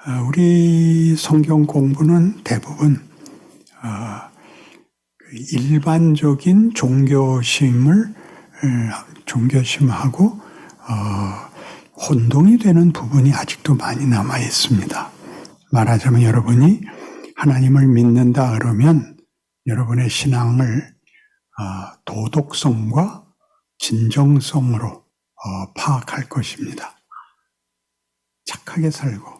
우리 성경 공부는 대부분 일반적인 종교심하고 혼동이 되는 부분이 아직도 많이 남아 있습니다. 말하자면 여러분이 하나님을 믿는다 그러면 여러분의 신앙을 도덕성과 진정성으로 파악할 것입니다. 착하게 살고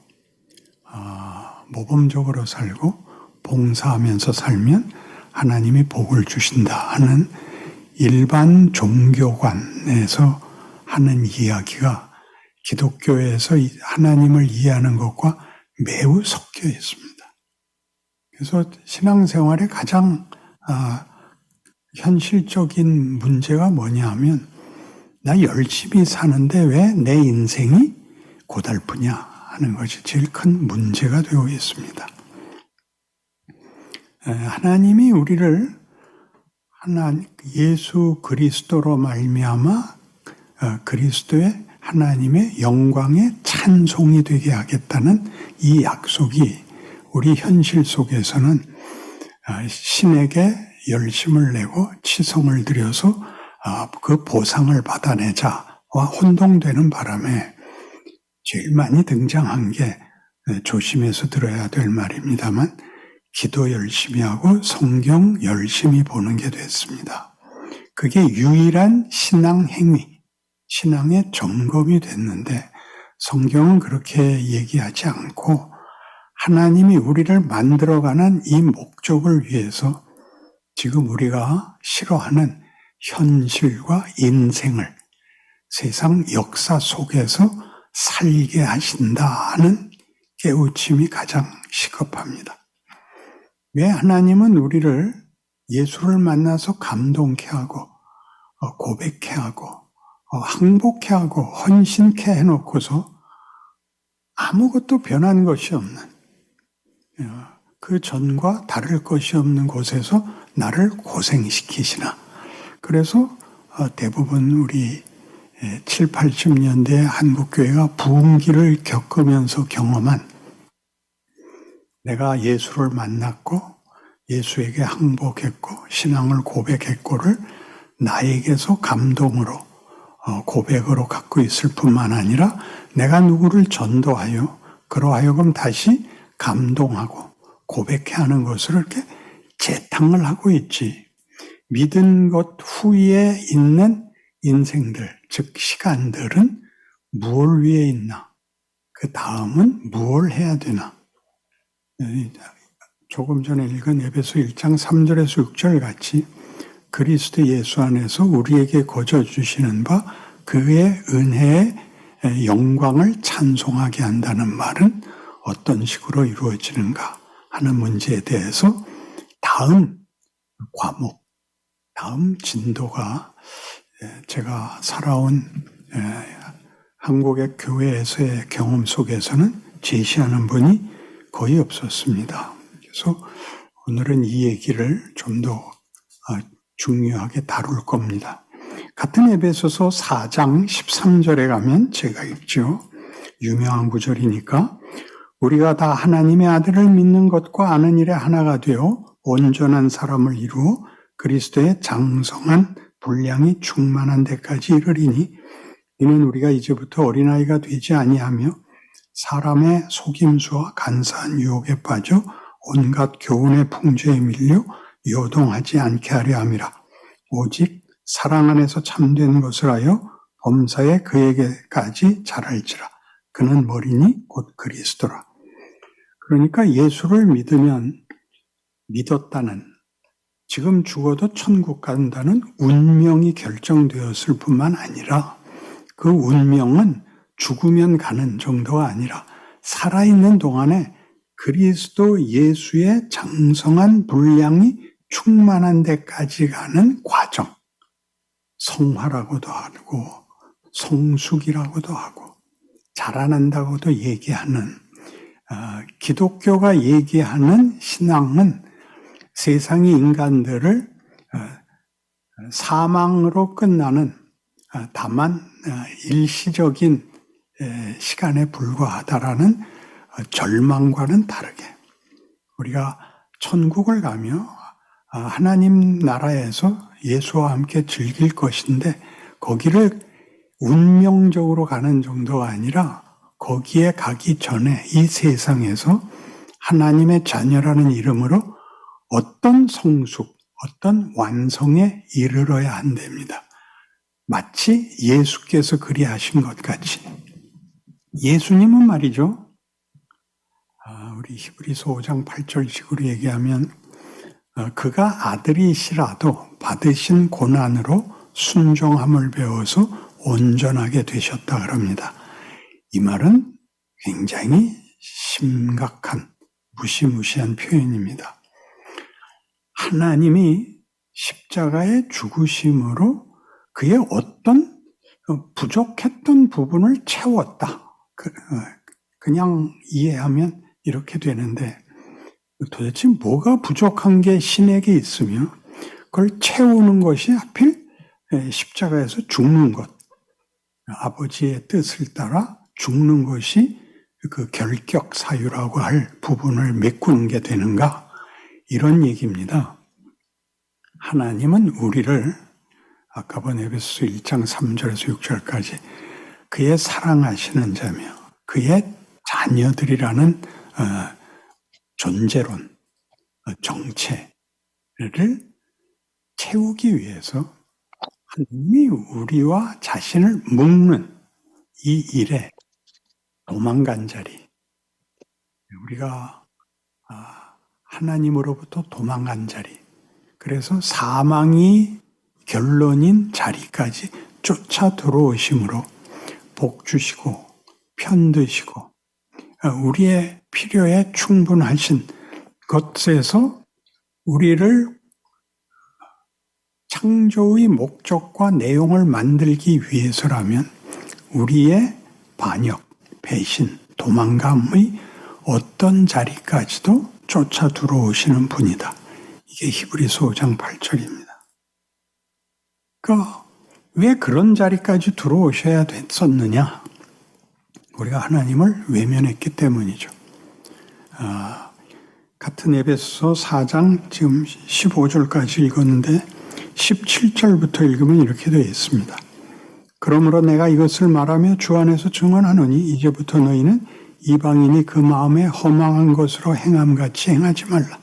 모범적으로 살고 봉사하면서 살면 하나님이 복을 주신다 하는 일반 종교관에서 하는 이야기가 기독교에서 하나님을 이해하는 것과 매우 섞여 있습니다. 그래서 신앙생활의 가장 현실적인 문제가 뭐냐 하면 나 열심히 사는데 왜 내 인생이 고달프냐 하는 것이 제일 큰 문제가 되고 있습니다. 하나님이 우리를 예수 그리스도로 말미암아 그리스도의 하나님의 영광의 찬송이 되게 하겠다는 이 약속이 우리 현실 속에서는 신에게 열심을 내고 치성을 들여서 그 보상을 받아내자와 혼동되는 바람에 제일 많이 등장한 게 조심해서 들어야 될 말입니다만 기도 열심히 하고 성경 열심히 보는 게 됐습니다. 그게 유일한 신앙 행위, 신앙의 점검이 됐는데 성경은 그렇게 얘기하지 않고 하나님이 우리를 만들어가는 이 목적을 위해서 지금 우리가 싫어하는 현실과 인생을 세상 역사 속에서 살게 하신다는 깨우침이 가장 시급합니다. 왜 하나님은 우리를 예수를 만나서 감동케 하고 고백케 하고 항복케 하고 헌신케 해놓고서 아무것도 변한 것이 없는 그 전과 다를 것이 없는 곳에서 나를 고생시키시나. 그래서 대부분 우리 7, 80년대 한국교회가 부흥기를 겪으면서 경험한 내가 예수를 만났고 예수에게 항복했고 신앙을 고백했고를 나에게서 감동으로 고백으로 갖고 있을 뿐만 아니라 내가 누구를 전도하여 그러하여금 다시 감동하고 고백해 하는 것을 이렇게 재탕을 하고 있지. 믿은 것 후에 있는 인생들, 즉 시간들은 무엇 위에 있나? 그 다음은 무엇을 해야 되나? 조금 전에 읽은 에베소 1장 3절에서 6절 같이 그리스도 예수 안에서 우리에게 거저 주시는 바 그의 은혜의 영광을 찬송하게 한다는 말은 어떤 식으로 이루어지는가 하는 문제에 대해서 다음 과목, 다음 진도가 제가 살아온 한국의 교회에서의 경험 속에서는 제시하는 분이 거의 없었습니다. 그래서 오늘은 이 얘기를 좀 더 중요하게 다룰 겁니다. 같은 에베소서 4장 13절에 가면 제가 읽죠. 유명한 구절이니까 우리가 다 하나님의 아들을 믿는 것과 아는 일에 하나가 되어 온전한 사람을 이루어 그리스도의 장성한 분량이 충만한 데까지 이르리니 이는 우리가 이제부터 어린아이가 되지 아니하며 사람의 속임수와 간사한 유혹에 빠져 온갖 교훈의 풍조에 밀려 요동하지 않게 하려 함이라. 오직 사랑 안에서 참된 것을 하여 범사에 그에게까지 자랄지라. 그는 머리니 곧 그리스도라. 그러니까 예수를 믿으면 믿었다는, 지금 죽어도 천국 간다는 운명이 결정되었을 뿐만 아니라 그 운명은 죽으면 가는 정도가 아니라 살아있는 동안에 그리스도 예수의 장성한 분량이 충만한 데까지 가는 과정, 성화라고도 하고 성숙이라고도 하고 자라난다고도 얘기하는 기독교가 얘기하는 신앙은 세상의 인간들을 사망으로 끝나는 다만 일시적인 시간에 불과하다라는 절망과는 다르게 우리가 천국을 가며 하나님 나라에서 예수와 함께 즐길 것인데 거기를 운명적으로 가는 정도가 아니라 거기에 가기 전에 이 세상에서 하나님의 자녀라는 이름으로 어떤 성숙, 어떤 완성에 이르러야 한답니다. 마치 예수께서 그리하신 것 같이. 예수님은 말이죠. 우리 히브리서 5장 8절식으로 얘기하면 그가 아들이시라도 받으신 고난으로 순종함을 배워서 온전하게 되셨다 그럽니다. 이 말은 굉장히 심각한 무시무시한 표현입니다. 하나님이 십자가의 죽으심으로 그의 어떤 부족했던 부분을 채웠다. 그냥 이해하면 이렇게 되는데 도대체 뭐가 부족한 게 신에게 있으며 그걸 채우는 것이 하필 십자가에서 죽는 것, 아버지의 뜻을 따라 죽는 것이 그 결격 사유라고 할 부분을 메꾸는 게 되는가? 이런 얘기입니다. 하나님은 우리를 아까 본 에베소서 1장 3절에서 6절까지 그의 사랑하시는 자며 그의 자녀들이라는 존재론, 정체를 채우기 위해서 하나님이 우리와 자신을 묶는 이 일에 도망간 자리, 우리가 하나님으로부터 도망간 자리, 그래서 사망이 결론인 자리까지 쫓아 들어오심으로 복 주시고 편드시고 우리의 필요에 충분하신 것에서 우리를 창조의 목적과 내용을 만들기 위해서라면 우리의 반역, 배신, 도망감의 어떤 자리까지도 쫓아 들어오시는 분이다. 이게 히브리서 5장 8절입니다. 그러니까 왜 그런 자리까지 들어오셔야 됐었느냐? 우리가 하나님을 외면했기 때문이죠. 같은 에베소서 4장 지금 15절까지 읽었는데 17절부터 읽으면 이렇게 되어 있습니다. 그러므로 내가 이것을 말하며 주 안에서 증언하노니 이제부터 너희는 이방인이 그 마음에 허망한 것으로 행함같이 행하지 말라.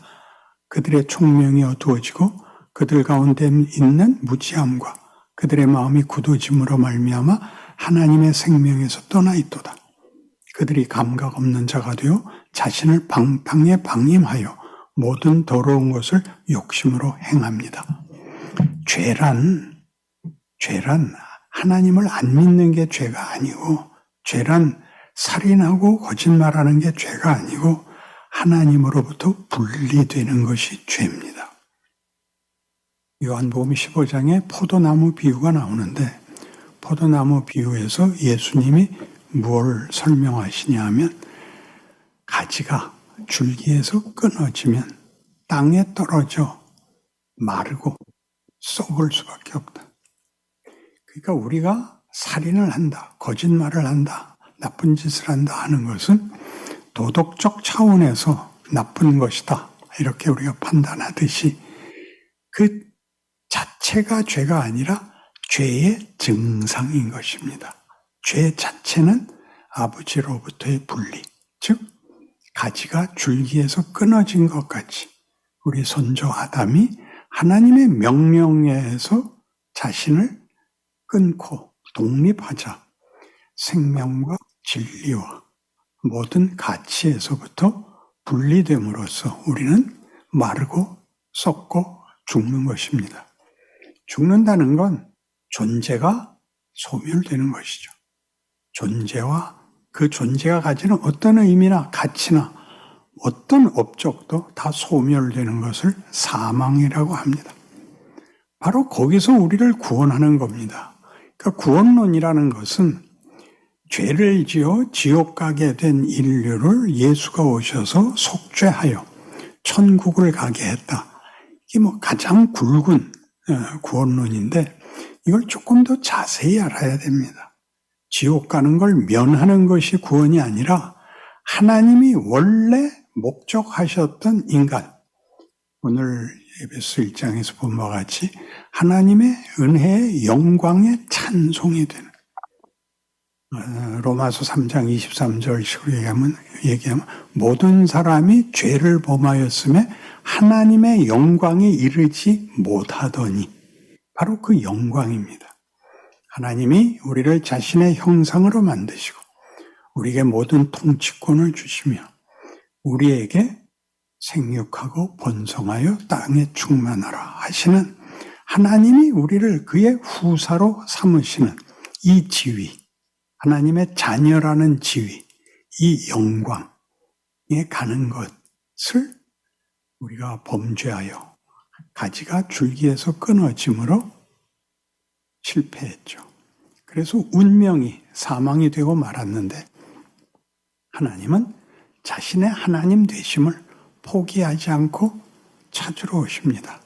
그들의 총명이 어두워지고 그들 가운데 있는 무지함과 그들의 마음이 굳어짐으로 말미암아 하나님의 생명에서 떠나 있도다. 그들이 감각 없는 자가 되어 자신을 방탕에 방임하여 모든 더러운 것을 욕심으로 행합니다. 죄란 하나님을 안 믿는 게 죄가 아니고, 죄란 살인하고 거짓말하는 게 죄가 아니고 하나님으로부터 분리되는 것이 죄입니다. 요한복음 15장에 포도나무 비유가 나오는데 포도나무 비유에서 예수님이 뭘 설명하시냐 하면 가지가 줄기에서 끊어지면 땅에 떨어져 마르고 썩을 수밖에 없다. 그러니까 우리가 살인을 한다, 거짓말을 한다, 나쁜 짓을 한다 하는 것은 도덕적 차원에서 나쁜 것이다. 이렇게 우리가 판단하듯이 그 자체가 죄가 아니라 죄의 증상인 것입니다. 죄 자체는 아버지로부터의 분리, 즉 가지가 줄기에서 끊어진 것 같이 우리 선조 아담이 하나님의 명령에서 자신을 끊고 독립하자 생명과 진리와 모든 가치에서부터 분리됨으로써 우리는 마르고 썩고 죽는 것입니다. 죽는다는 건 존재가 소멸되는 것이죠. 존재와 그 존재가 가지는 어떤 의미나 가치나 어떤 업적도 다 소멸되는 것을 사망이라고 합니다. 바로 거기서 우리를 구원하는 겁니다. 그러니까 구원론이라는 것은 죄를 지어 지옥 가게 된 인류를 예수가 오셔서 속죄하여 천국을 가게 했다. 이게 가장 굵은 구원론인데 이걸 조금 더 자세히 알아야 됩니다. 지옥 가는 걸 면하는 것이 구원이 아니라 하나님이 원래 목적하셨던 인간, 오늘 에베소 1장에서 본 바와 같이 하나님의 은혜의 영광의 찬송이 되는, 로마서 3장 23절식으로 얘기하면 모든 사람이 죄를 범하였음에 하나님의 영광에 이르지 못하더니, 바로 그 영광입니다. 하나님이 우리를 자신의 형상으로 만드시고 우리에게 모든 통치권을 주시며 우리에게 생육하고 번성하여 땅에 충만하라 하시는, 하나님이 우리를 그의 후사로 삼으시는 이 지위, 하나님의 자녀라는 지위, 이 영광에 가는 것을 우리가 범죄하여 가지가 줄기에서 끊어짐으로 실패했죠. 그래서 운명이 사망이 되고 말았는데, 하나님은 자신의 하나님 되심을 포기하지 않고 찾으러 오십니다.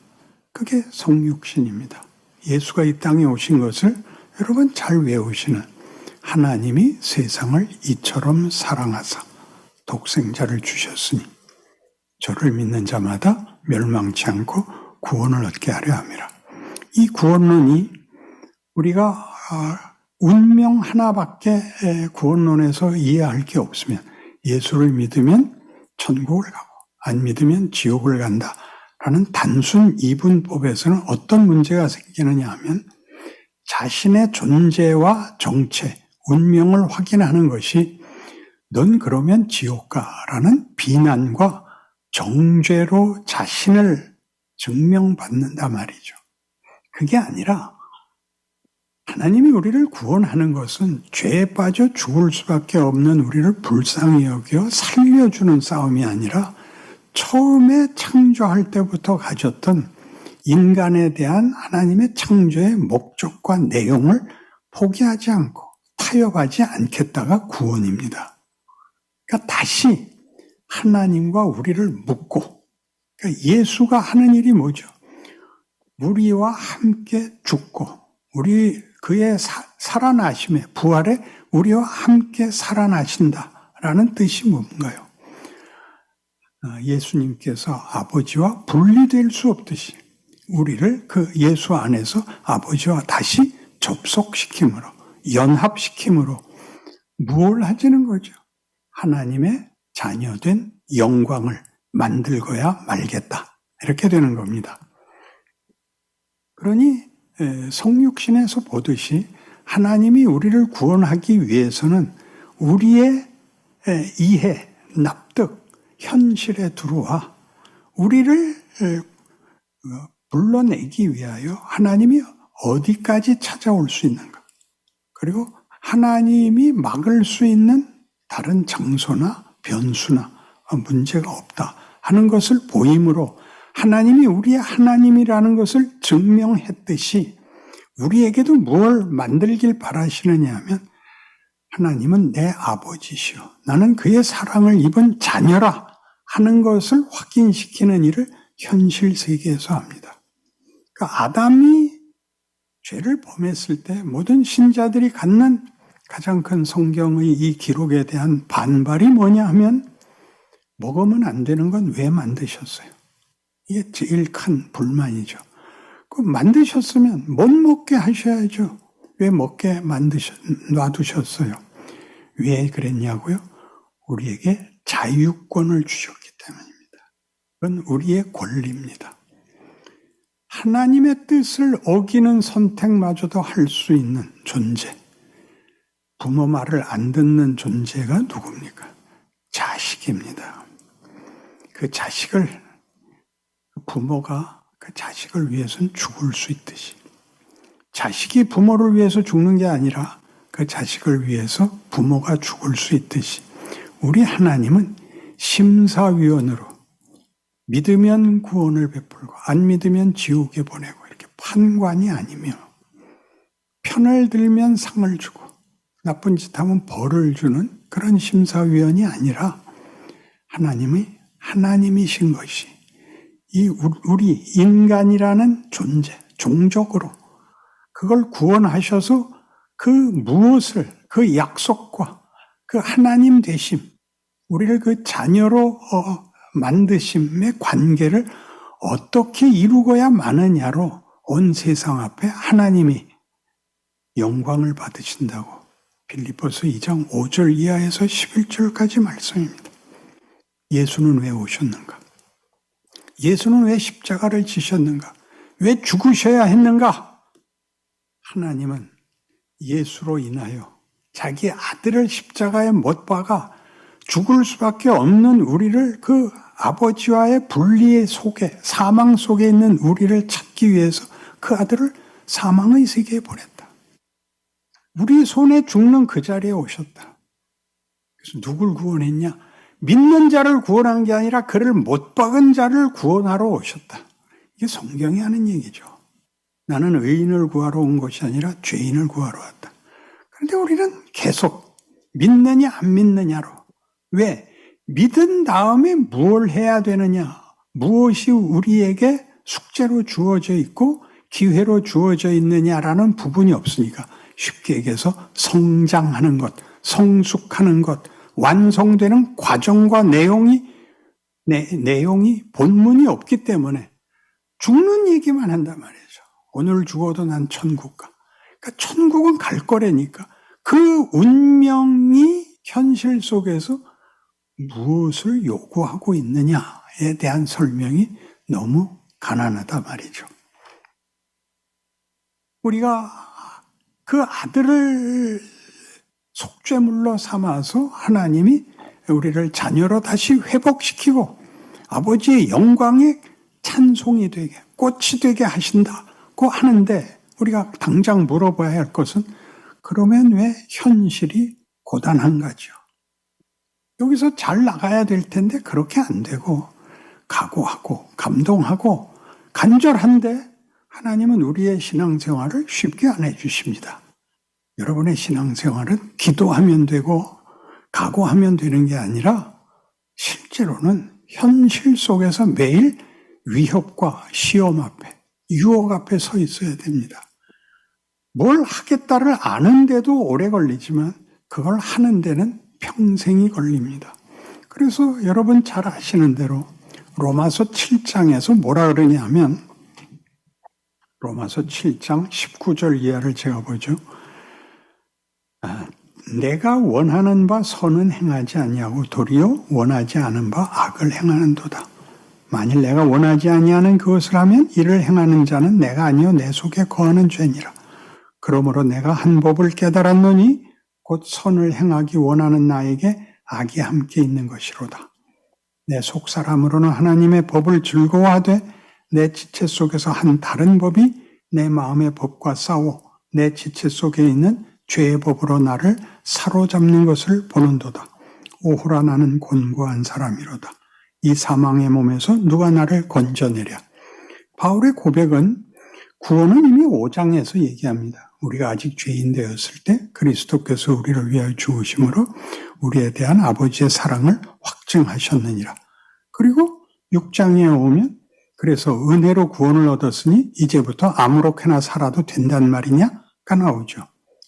그게 성육신입니다. 예수가 이 땅에 오신 것을 여러분 잘 외우시는, 하나님이 세상을 이처럼 사랑하사 독생자를 주셨으니 저를 믿는 자마다 멸망치 않고 구원을 얻게 하려 함이라. 이 구원론이 우리가 운명 하나밖에 구원론에서 이해할 게 없으면, 예수를 믿으면 천국을 가고 안 믿으면 지옥을 간다라는 단순 이분법에서는 어떤 문제가 생기느냐 하면, 자신의 존재와 정체, 운명을 확인하는 것이 넌 그러면 지옥 가라는 비난과 정죄로 자신을 증명받는다 말이죠. 그게 아니라 하나님이 우리를 구원하는 것은 죄에 빠져 죽을 수밖에 없는 우리를 불쌍히 여겨 살려주는 싸움이 아니라 처음에 창조할 때부터 가졌던 인간에 대한 하나님의 창조의 목적과 내용을 포기하지 않고 타협하지 않겠다가 구원입니다. 그러니까 다시 하나님과 우리를 묶고, 그러니까 예수가 하는 일이 뭐죠? 우리와 함께 죽고 그의 살아나심에, 부활에 우리와 함께 살아나신다라는 뜻이 뭔가요? 예수님께서 아버지와 분리될 수 없듯이 우리를 그 예수 안에서 아버지와 다시 접속시킴으로, 연합시킴으로 무엇을 하자는 거죠? 하나님의 자녀된 영광을 만들고야 말겠다, 이렇게 되는 겁니다. 그러니 성육신에서 보듯이 하나님이 우리를 구원하기 위해서는 우리의 이해, 납득, 현실에 들어와 우리를 불러내기 위하여 하나님이 어디까지 찾아올 수 있는가, 그리고 하나님이 막을 수 있는 다른 장소나 변수나 문제가 없다 하는 것을 보임으로 하나님이 우리의 하나님이라는 것을 증명했듯이 우리에게도 뭘 만들길 바라시느냐 하면, 하나님은 내 아버지시오, 나는 그의 사랑을 입은 자녀라 하는 것을 확인시키는 일을 현실 세계에서 합니다. 그러니까 아담이 죄를 범했을 때 모든 신자들이 갖는 가장 큰 성경의 이 기록에 대한 반발이 뭐냐 하면, 먹으면 안 되는 건 왜 만드셨어요? 이게 제일 큰 불만이죠. 그 만드셨으면 못 먹게 하셔야죠. 왜 먹게 놔두셨어요? 왜 그랬냐고요? 우리에게 자유권을 주셨기 때문입니다. 그건 우리의 권리입니다. 하나님의 뜻을 어기는 선택마저도 할 수 있는 존재, 부모 말을 안 듣는 존재가 누굽니까? 자식입니다. 그 자식을, 부모가 그 자식을 위해서는 죽을 수 있듯이, 자식이 부모를 위해서 죽는 게 아니라 그 자식을 위해서 부모가 죽을 수 있듯이, 우리 하나님은 심사위원으로 믿으면 구원을 베풀고 안 믿으면 지옥에 보내고, 이렇게 판관이 아니며 편을 들면 상을 주고 나쁜 짓 하면 벌을 주는 그런 심사위원이 아니라, 하나님이신 것이 이 우리 인간이라는 존재, 종족으로 그걸 구원하셔서 그 무엇을, 그 약속과 그 하나님 되심, 우리를 그 자녀로 만드심의 관계를 어떻게 이루고야 마느냐로 온 세상 앞에 하나님이 영광을 받으신다고 빌립보서 2장 5절 이하에서 11절까지 말씀입니다. 예수는 왜 오셨는가? 예수는 왜 십자가를 지셨는가? 왜 죽으셔야 했는가? 하나님은 예수로 인하여 자기 아들을 십자가에 못 박아 죽을 수밖에 없는 우리를 그 아버지와의 분리 속에, 사망 속에 있는 우리를 찾기 위해서 그 아들을 사망의 세계에 보냈다. 우리 손에 죽는 그 자리에 오셨다. 그래서 누굴 구원했냐? 믿는 자를 구원한 게 아니라 그를 못 박은 자를 구원하러 오셨다. 이게 성경이 하는 얘기죠. 나는 의인을 구하러 온 것이 아니라 죄인을 구하러 왔다. 그런데 우리는 계속 믿느냐 안 믿느냐로. 왜? 믿은 다음에 무엇을 해야 되느냐? 무엇이 우리에게 숙제로 주어져 있고 기회로 주어져 있느냐라는 부분이 없으니까 쉽게 얘기해서 성장하는 것, 성숙하는 것, 완성되는 과정과 내용이 본문이 없기 때문에 죽는 얘기만 한단 말이죠. 오늘 죽어도 난 천국 가. 그러니까 천국은 갈 거라니까 그 운명이 현실 속에서 무엇을 요구하고 있느냐에 대한 설명이 너무 가난하다 말이죠. 우리가 그 아들을 속죄물로 삼아서 하나님이 우리를 자녀로 다시 회복시키고 아버지의 영광의 찬송이 되게, 꽃이 되게 하신다고 하는데 우리가 당장 물어봐야 할 것은 그러면 왜 현실이 고단한가죠? 여기서 잘 나가야 될 텐데 그렇게 안 되고 각오하고 감동하고 간절한데 하나님은 우리의 신앙생활을 쉽게 안 해주십니다. 여러분의 신앙생활은 기도하면 되고 각오하면 되는 게 아니라 실제로는 현실 속에서 매일 위협과 시험 앞에, 유혹 앞에 서 있어야 됩니다. 뭘 하겠다를 아는데도 오래 걸리지만 그걸 하는 데는 평생이 걸립니다. 그래서 여러분 잘 아시는 대로 로마서 7장에서 뭐라 그러냐 하면 로마서 7장 19절 이하를 제가 보죠. 내가 원하는 바 선은 행하지 아니하고 도리어 원하지 않은 바 악을 행하는도다. 만일 내가 원하지 아니하는 그것을 하면 이를 행하는 자는 내가 아니요 내 속에 거하는 죄니라. 그러므로 내가 한 법을 깨달았노니 곧 선을 행하기 원하는 나에게 악이 함께 있는 것이로다. 내 속사람으로는 하나님의 법을 즐거워하되 내 지체 속에서 한 다른 법이 내 마음의 법과 싸워 내 지체 속에 있는 죄의 법으로 나를 사로잡는 것을 보는도다. 오호라 나는 곤고한 사람이로다. 이 사망의 몸에서 누가 나를 건져내랴. 바울의 고백은 구원은 이미 5장에서 얘기합니다. 우리가 아직 죄인 되었을 때 그리스도께서 우리를 위하여 죽으심으로 우리에 대한 아버지의 사랑을 확증하셨느니라. 그리고 6장에 오면 그래서 은혜로 구원을 얻었으니 이제부터 아무렇게나 살아도 된단 말이냐가 나오죠.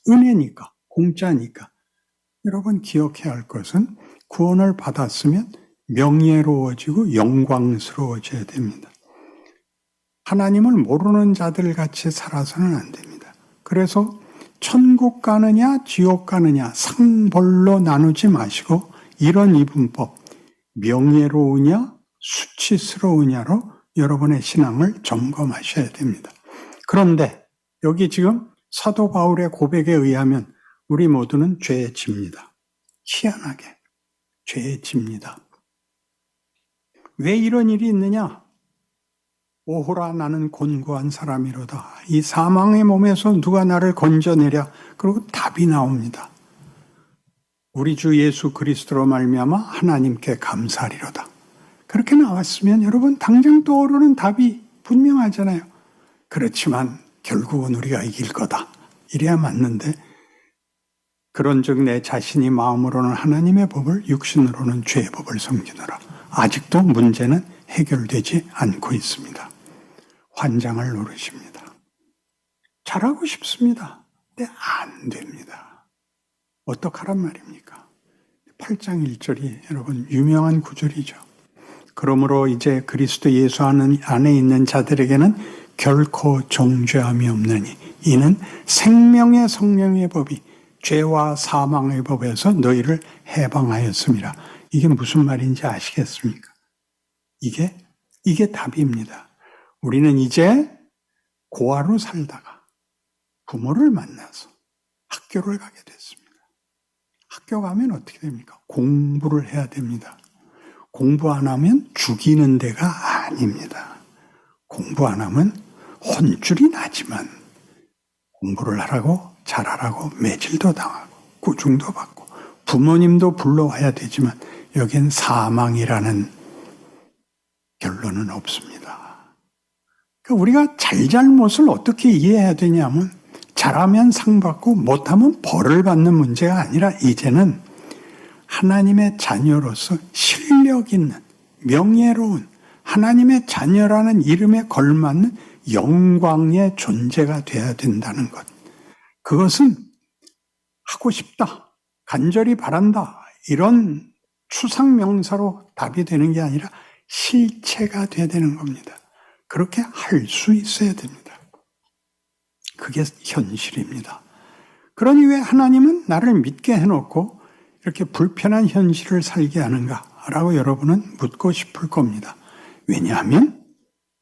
은혜니까, 공짜니까. 여러분 기억해야 할 것은 구원을 받았으면 명예로워지고 영광스러워져야 됩니다. 하나님을 모르는 자들 같이 살아서는 안 됩니다. 그래서 천국 가느냐 지옥 가느냐 상벌로 나누지 마시고 이런 이분법, 명예로우냐 수치스러우냐로 여러분의 신앙을 점검하셔야 됩니다. 그런데 여기 지금 사도 바울의 고백에 의하면 우리 모두는 죄에 집니다. 희한하게 죄에 집니다. 왜 이런 일이 있느냐? 오호라 나는 곤고한 사람이로다. 이 사망의 몸에서 누가 나를 건져내랴. 그리고 답이 나옵니다. 우리 주 예수 그리스도로 말미암아 하나님께 감사하리로다. 그렇게 나왔으면 여러분 당장 떠오르는 답이 분명하잖아요. 그렇지만 결국은 우리가 이길 거다. 이래야 맞는데 그런즉 내 자신이 마음으로는 하나님의 법을 육신으로는 죄의 법을 섬기노라. 아직도 문제는 해결되지 않고 있습니다. 환장을 노리십니다. 잘하고 싶습니다. 근데 안 됩니다. 어떡하란 말입니까? 8장 1절이 여러분 유명한 구절이죠. 그러므로 이제 그리스도 예수 안에 있는 자들에게는 결코 정죄함이 없느니 이는 생명의 성령의 법이 죄와 사망의 법에서 너희를 해방하였습니다. 이게 무슨 말인지 아시겠습니까? 이게 답입니다. 우리는 이제 고아로 살다가 부모를 만나서 학교를 가게 됐습니다. 학교 가면 어떻게 됩니까? 공부를 해야 됩니다. 공부 안 하면 죽이는 데가 아닙니다. 공부 안 하면 혼쭐이 나지만 공부를 하라고 잘하라고 매질도 당하고 꾸중도 받고 부모님도 불러와야 되지만 여긴 사망이라는 결론은 없습니다. 그러니까 우리가 잘잘못을 어떻게 이해해야 되냐면 잘하면 상 받고 못하면 벌을 받는 문제가 아니라 이제는 하나님의 자녀로서 실력 있는 명예로운 하나님의 자녀라는 이름에 걸맞는 영광의 존재가 되어야 된다는 것. 그것은 하고 싶다, 간절히 바란다 이런 추상명사로 답이 되는 게 아니라 실체가 돼야 되는 겁니다. 그렇게 할 수 있어야 됩니다. 그게 현실입니다. 그러니 왜 하나님은 나를 믿게 해놓고 이렇게 불편한 현실을 살게 하는가라고 여러분은 묻고 싶을 겁니다. 왜냐하면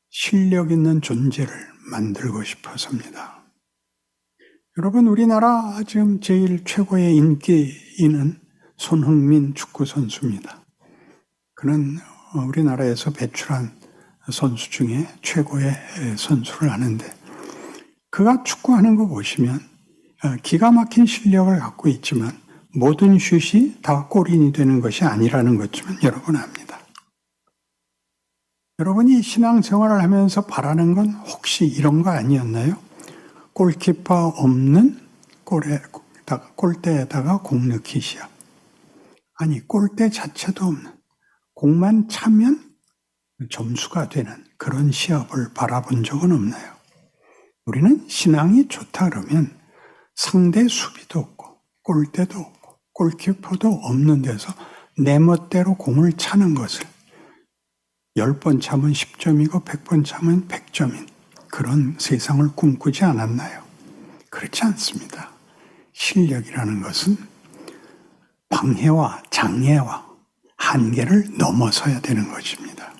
실력 있는 존재를 만들고 싶어서입니다. 여러분, 우리나라 지금 제일 최고의 인기 있는 손흥민 축구 선수입니다. 그는 우리나라에서 배출한 선수 중에 최고의 선수를 하는데 그가 축구하는 거 보시면 기가 막힌 실력을 갖고 있지만 모든 슛이 다 골인이 되는 것이 아니라는 것쯤은 여러분 압니다. 여러분이 신앙생활을 하면서 바라는 건 혹시 이런 거 아니었나요? 골키퍼 없는 골대에다가 공 넣기 시합. 아니, 골대 자체도 없는 공만 차면 점수가 되는 그런 시합을 바라본 적은 없나요? 우리는 신앙이 좋다 그러면 상대 수비도 없고 골대도 없고 골키퍼도 없는 데서 내 멋대로 공을 차는 것을 10번 차면 10점이고 100번 차면 100점인 그런 세상을 꿈꾸지 않았나요? 그렇지 않습니다. 실력이라는 것은 방해와 장애와 한계를 넘어서야 되는 것입니다.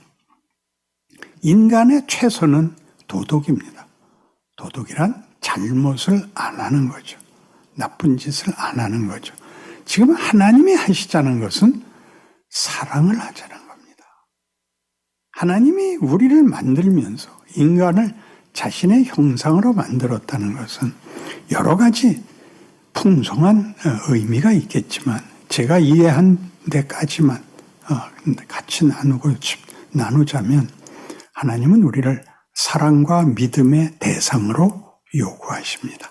인간의 최선은 도덕입니다. 도덕이란 잘못을 안 하는 거죠. 나쁜 짓을 안 하는 거죠. 지금 하나님이 하시자는 것은 사랑을 하자는 겁니다. 하나님이 우리를 만들면서 인간을 자신의 형상으로 만들었다는 것은 여러 가지 풍성한 의미가 있겠지만 제가 이해한 데까지만 같이 나누자면 하나님은 우리를 사랑과 믿음의 대상으로 요구하십니다.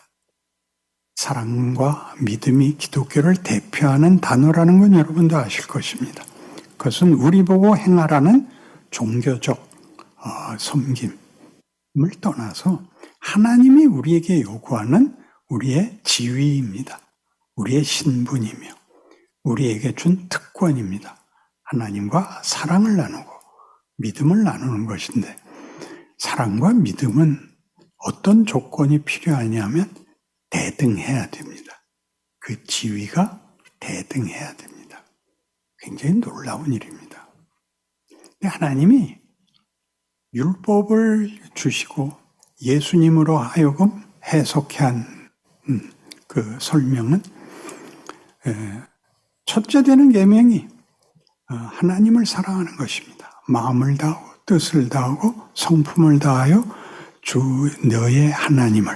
사랑과 믿음이 기독교를 대표하는 단어라는 건 여러분도 아실 것입니다. 그것은 우리 보고 행하라는 종교적 섬김을 떠나서 하나님이 우리에게 요구하는 우리의 지위입니다. 우리의 신분이며 우리에게 준 특권입니다. 하나님과 사랑을 나누고 믿음을 나누는 것인데 사랑과 믿음은 어떤 조건이 필요하냐면 대등해야 됩니다. 그 지위가 대등해야 됩니다. 굉장히 놀라운 일입니다. 하나님이 율법을 주시고 예수님으로 하여금 해석해 한 그 설명은 첫째 되는 계명이 하나님을 사랑하는 것입니다. 마음을 다하고 뜻을 다하고 성품을 다하여 주 너의 하나님을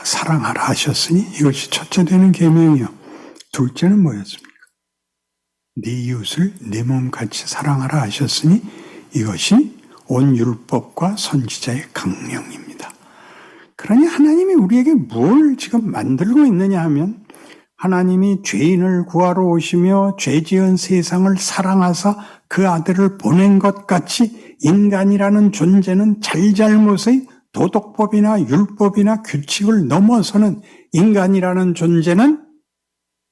사랑하라 하셨으니 이것이 첫째 되는 계명이요. 둘째는 뭐였습니까? 네 이웃을 네 몸같이 사랑하라 하셨으니 이것이 온 율법과 선지자의 강령입니다. 그러니 하나님이 우리에게 뭘 지금 만들고 있느냐 하면 하나님이 죄인을 구하러 오시며 죄 지은 세상을 사랑하사 그 아들을 보낸 것 같이 인간이라는 존재는 잘잘못의 도덕법이나 율법이나 규칙을 넘어서는 인간이라는 존재는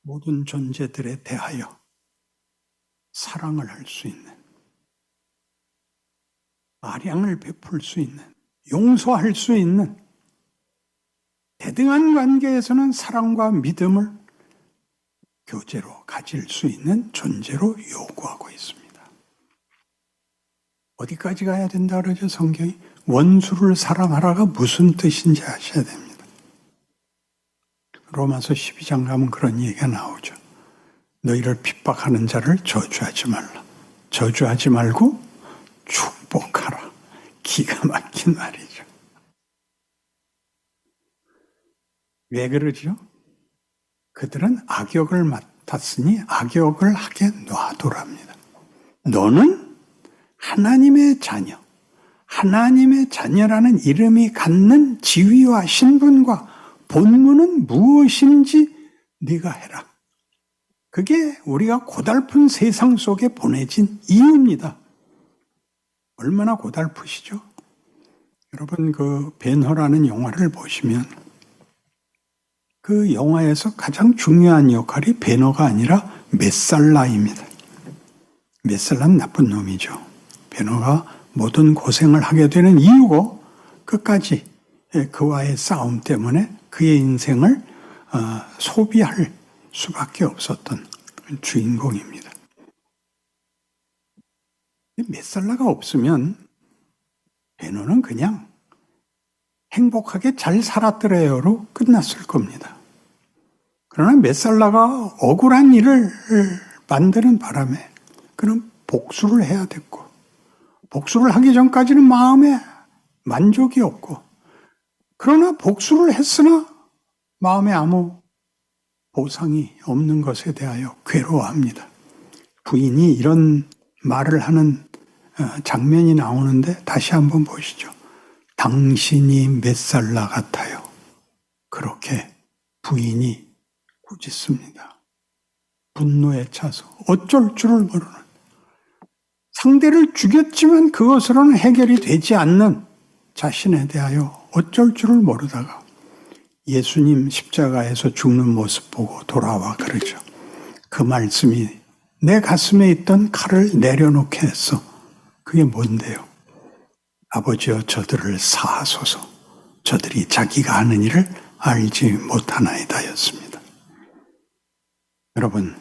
모든 존재들에 대하여 사랑을 할 수 있는, 아량을 베풀 수 있는, 용서할 수 있는 대등한 관계에서는 사랑과 믿음을 교제로 가질 수 있는 존재로 요구하고 있습니다. 어디까지 가야 된다 그러죠, 성경이? 원수를 사랑하라가 무슨 뜻인지 아셔야 됩니다. 로마서 12장 가면 그런 얘기가 나오죠. 너희를 핍박하는 자를 저주하지 말라. 저주하지 말고 축복하라. 기가 막힌 말이죠. 왜 그러죠? 그들은 악역을 맡았으니 악역을 하게 놔두랍니다. 너는 하나님의 자녀, 하나님의 자녀라는 이름이 갖는 지위와 신분과 본문은 무엇인지 네가 해라. 그게 우리가 고달픈 세상 속에 보내진 이유입니다. 얼마나 고달프시죠? 여러분 그 벤허라는 영화를 보시면 그 영화에서 가장 중요한 역할이 벤허가 아니라 메살라입니다. 메살라는 나쁜 놈이죠. 벤허가 모든 고생을 하게 되는 이유고 끝까지 그와의 싸움 때문에 그의 인생을 소비할 수밖에 없었던 주인공입니다. 메살라가 없으면 벤허는 그냥 행복하게 잘 살았더래요로 끝났을 겁니다. 그러나 메살라가 억울한 일을 만드는 바람에 그는 복수를 해야 됐고 복수를 하기 전까지는 마음에 만족이 없고 그러나 복수를 했으나 마음에 아무 보상이 없는 것에 대하여 괴로워합니다. 부인이 이런 말을 하는 장면이 나오는데 다시 한번 보시죠. 당신이 메살라 같아요. 그렇게 부인이 꾸짖습니다. 분노에 차서 어쩔 줄을 모르는 상대를 죽였지만 그것으로는 해결이 되지 않는 자신에 대하여 어쩔 줄을 모르다가 예수님 십자가에서 죽는 모습 보고 돌아와 그러죠. 그 말씀이 내 가슴에 있던 칼을 내려놓게 했어. 그게 뭔데요? 아버지여 저들을 사하소서. 저들이 자기가 하는 일을 알지 못하나이다였습니다. 여러분,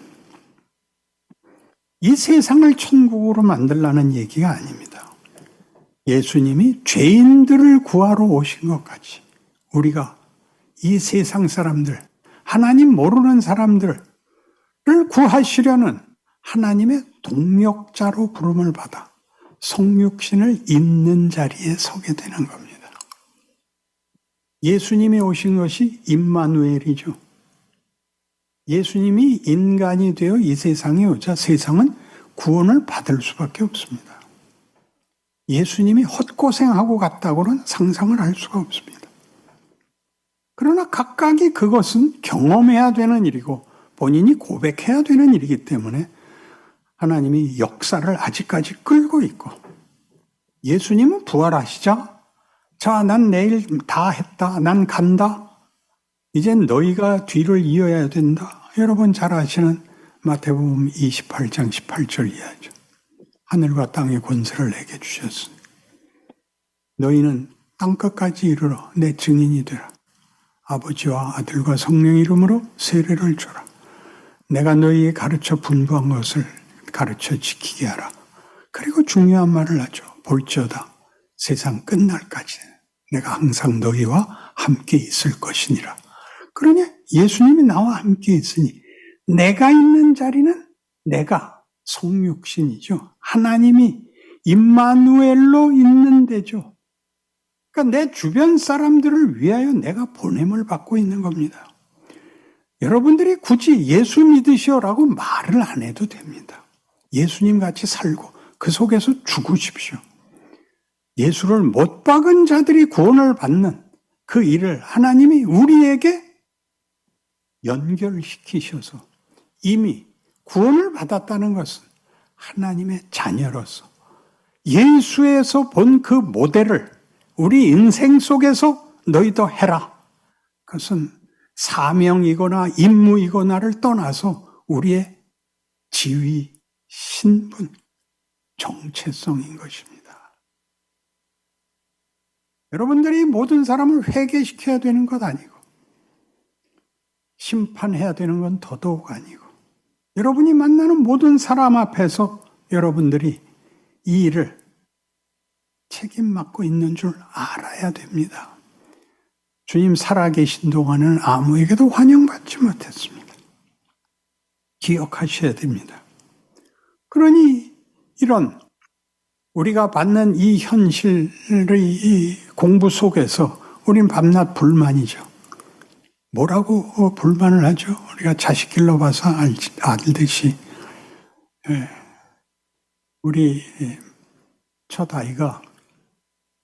이 세상을 천국으로 만들라는 얘기가 아닙니다. 예수님이 죄인들을 구하러 오신 것 같이 우리가 이 세상 사람들, 하나님 모르는 사람들을 구하시려는 하나님의 동력자로 부름을 받아 성육신을 잇는 자리에 서게 되는 겁니다. 예수님이 오신 것이 임마누엘이죠. 예수님이 인간이 되어 이 세상에 오자 세상은 구원을 받을 수밖에 없습니다. 예수님이 헛고생하고 갔다고는 상상을 할 수가 없습니다. 그러나 각각이 그것은 경험해야 되는 일이고 본인이 고백해야 되는 일이기 때문에 하나님이 역사를 아직까지 끌고 있고 예수님은 부활하시자 자, 난 내일 다 했다. 난 간다. 이젠 너희가 뒤를 이어야 된다. 여러분 잘 아시는 마태복음 28장 18절 이하죠. 하늘과 땅의 권세를 내게 주셨으니 너희는 땅끝까지 이르러 내 증인이 되라. 아버지와 아들과 성령 이름으로 세례를 줘라. 내가 너희에 가르쳐 분부한 것을 가르쳐 지키게 하라. 그리고 중요한 말을 하죠. 볼지어다 세상 끝날까지 내가 항상 너희와 함께 있을 것이니라. 그러니 예수님이 나와 함께 있으니 내가 있는 자리는 내가 성육신이죠. 하나님이 임마누엘로 있는 데죠. 그러니까 내 주변 사람들을 위하여 내가 보냄을 받고 있는 겁니다. 여러분들이 굳이 예수 믿으시오라고 말을 안 해도 됩니다. 예수님 같이 살고 그 속에서 죽으십시오. 예수를 못 박은 자들이 구원을 받는 그 일을 하나님이 우리에게 연결시키셔서 이미 구원을 받았다는 것은 하나님의 자녀로서 예수에서 본 그 모델을 우리 인생 속에서 너희도 해라. 그것은 사명이거나 임무이거나를 떠나서 우리의 지위, 신분, 정체성인 것입니다. 여러분들이 모든 사람을 회개시켜야 되는 것 아니고 심판해야 되는 건 더더욱 아니고 여러분이 만나는 모든 사람 앞에서 여러분들이 이 일을 책임 맡고 있는 줄 알아야 됩니다. 주님 살아계신 동안은 아무에게도 환영받지 못했습니다. 기억하셔야 됩니다. 그러니 이런 우리가 받는 이 현실의 이 공부 속에서 우린 밤낮 불만이죠. 뭐라고 불만을 하죠? 우리가 자식 길러봐서 알듯이 우리 첫 아이가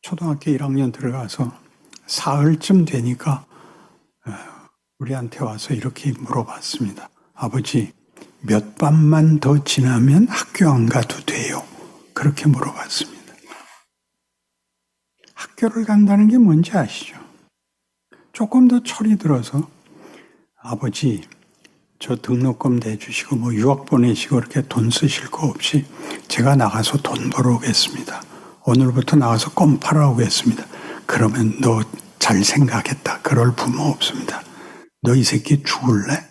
초등학교 1학년 들어가서 사흘쯤 되니까 우리한테 와서 이렇게 물어봤습니다. 아버지, 몇 밤만 더 지나면 학교 안 가도 돼요? 그렇게 물어봤습니다. 학교를 간다는 게 뭔지 아시죠? 조금 더 철이 들어서 아버지, 저 등록금 내주시고 뭐 유학 보내시고 그렇게 돈 쓰실 거 없이 제가 나가서 돈 벌어오겠습니다. 오늘부터 나가서 껌 팔아오겠습니다. 그러면 너 잘 생각했다. 그럴 부모 없습니다. 너 이 새끼 죽을래?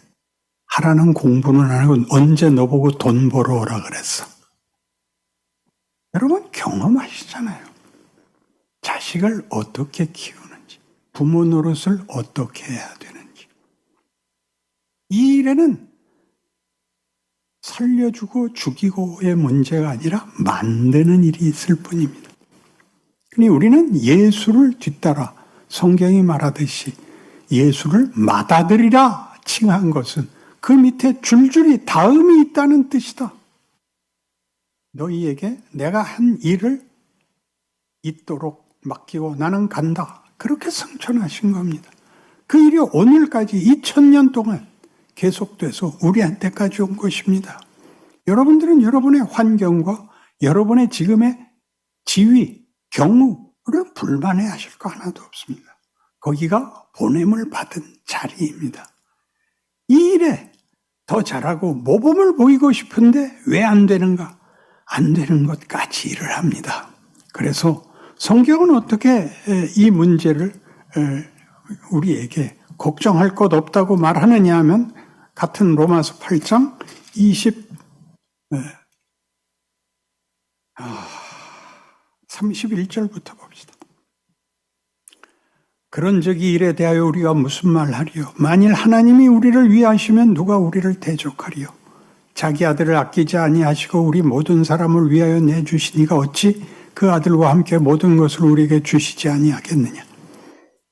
하라는 공부는 안 하고 언제 너보고 돈 벌어오라 그랬어. 여러분 경험하시잖아요. 자식을 어떻게 키우는지, 부모 노릇을 어떻게 해야 되는지. 이 일에는 살려주고 죽이고의 문제가 아니라 만드는 일이 있을 뿐입니다. 그러니 우리는 예수를 뒤따라 성경이 말하듯이 예수를 맏아들이라 칭한 것은 그 밑에 줄줄이 다음이 있다는 뜻이다. 너희에게 내가 한 일을 있도록 맡기고 나는 간다. 그렇게 성천하신 겁니다. 그 일이 오늘까지 2000년 동안 계속돼서 우리한테까지 온 것입니다. 여러분들은 여러분의 환경과 여러분의 지금의 지위, 경우를 불만해 하실 거 하나도 없습니다. 거기가 보냄을 받은 자리입니다. 이 일에 더 잘하고 모범을 보이고 싶은데 왜 안 되는가? 안 되는 것까지 일을 합니다. 그래서 성경은 어떻게 이 문제를 우리에게 걱정할 것 없다고 말하느냐 하면 같은 로마서 8장 31절부터 봅시다. 그런 적이 일에 대하여 우리가 무슨 말하리요? 만일 하나님이 우리를 위하시면 누가 우리를 대적하리요? 자기 아들을 아끼지 아니하시고 우리 모든 사람을 위하여 내주시니가 어찌 그 아들과 함께 모든 것을 우리에게 주시지 아니하겠느냐?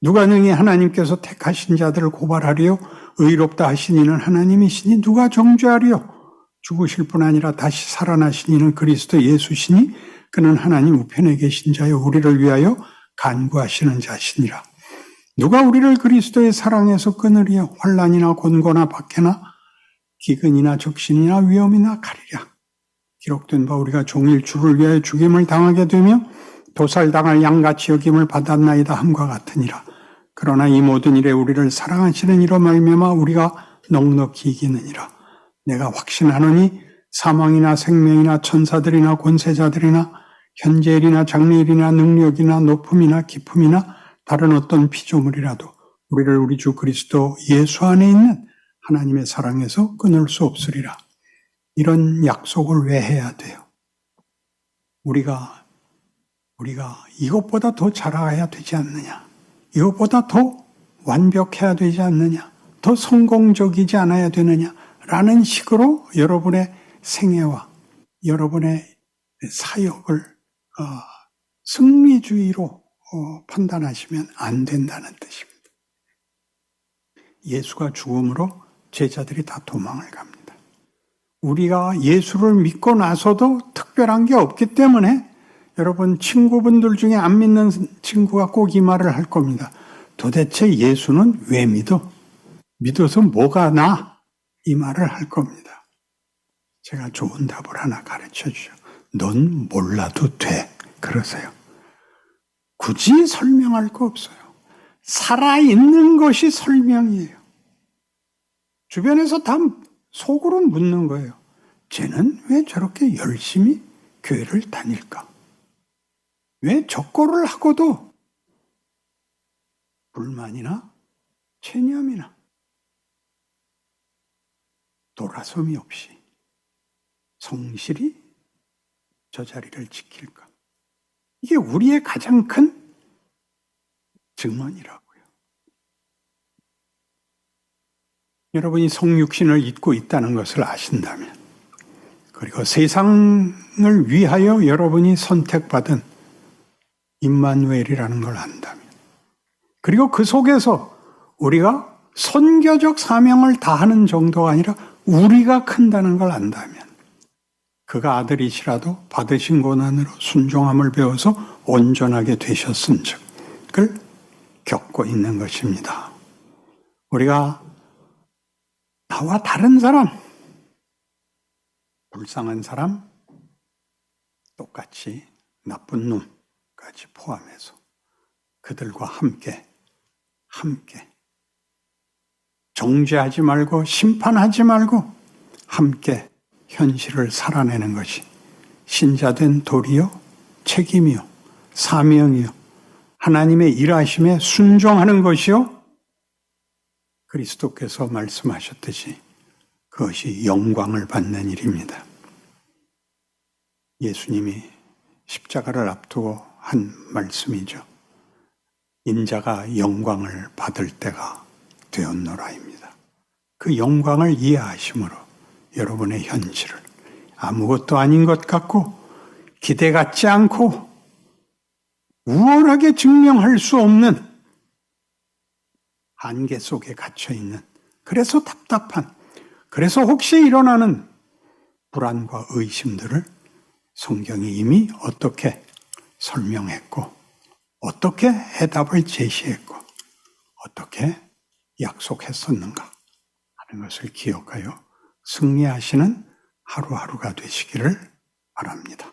누가 능히 하나님께서 택하신 자들을 고발하리요? 의롭다 하신 이는 하나님이시니 누가 정죄하리요? 죽으실 뿐 아니라 다시 살아나신 이는 그리스도 예수시니 그는 하나님 우편에 계신 자여 우리를 위하여 간구하시는 자시니라. 누가 우리를 그리스도의 사랑에서 끊으리요? 환난이나 곤고나 박해나 기근이나 적신이나 위험이나 가리랴. 기록된 바 우리가 종일 주를 위하여 죽임을 당하게 되며 도살당할 양같이 여김을 받았나이다 함과 같으니라. 그러나 이 모든 일에 우리를 사랑하시는 이로 말미암아 우리가 넉넉히 이기느니라. 내가 확신하노니 사망이나 생명이나 천사들이나 권세자들이나 현재일이나 장래일이나 능력이나 높음이나 깊음이나 다른 어떤 피조물이라도 우리를 우리 주 그리스도 예수 안에 있는 하나님의 사랑에서 끊을 수 없으리라. 이런 약속을 왜 해야 돼요? 우리가 이것보다 더 잘해야 되지 않느냐? 이것보다 더 완벽해야 되지 않느냐? 더 성공적이지 않아야 되느냐? 라는 식으로 여러분의 생애와 여러분의 사역을 승리주의로 판단하시면 안 된다는 뜻입니다. 예수가 죽음으로 제자들이 다 도망을 갑니다. 우리가 예수를 믿고 나서도 특별한 게 없기 때문에 여러분 친구분들 중에 안 믿는 친구가 꼭 이 말을 할 겁니다. 도대체 예수는 왜 믿어? 믿어서 뭐가 나? 이 말을 할 겁니다. 제가 좋은 답을 하나 가르쳐 주죠. 넌 몰라도 돼. 그러세요. 굳이 설명할 거 없어요. 살아있는 것이 설명이에요. 주변에서 다 속으로 묻는 거예요. 쟤는 왜 저렇게 열심히 교회를 다닐까? 왜 적고를 하고도 불만이나 체념이나 돌아섬이 없이 성실히 저 자리를 지킬까? 이게 우리의 가장 큰 증언이라고요. 여러분이 성육신을 입고 있다는 것을 아신다면, 그리고 세상을 위하여 여러분이 선택받은 임마누엘이라는 걸 안다면, 그리고 그 속에서 우리가 선교적 사명을 다하는 정도가 아니라 우리가 큰다는 걸 안다면, 그가 아들이시라도 받으신 고난으로 순종함을 배워서 온전하게 되셨은즉 을 겪고 있는 것입니다. 우리가 나와 다른 사람, 불쌍한 사람, 똑같이 나쁜 놈까지 포함해서 그들과 함께 정죄하지 말고 심판하지 말고 함께 현실을 살아내는 것이 신자된 도리요, 책임이요, 사명이요, 하나님의 일하심에 순종하는 것이요, 그리스도께서 말씀하셨듯이 그것이 영광을 받는 일입니다. 예수님이 십자가를 앞두고 한 말씀이죠. 인자가 영광을 받을 때가 되었노라입니다. 그 영광을 이해하심으로 여러분의 현실을 아무것도 아닌 것 같고 기대 갖지 않고 우월하게 증명할 수 없는 한계 속에 갇혀있는, 그래서 답답한, 그래서 혹시 일어나는 불안과 의심들을 성경이 이미 어떻게 설명했고 어떻게 해답을 제시했고 어떻게 약속했었는가 하는 것을 기억하여 승리하시는 하루하루가 되시기를 바랍니다.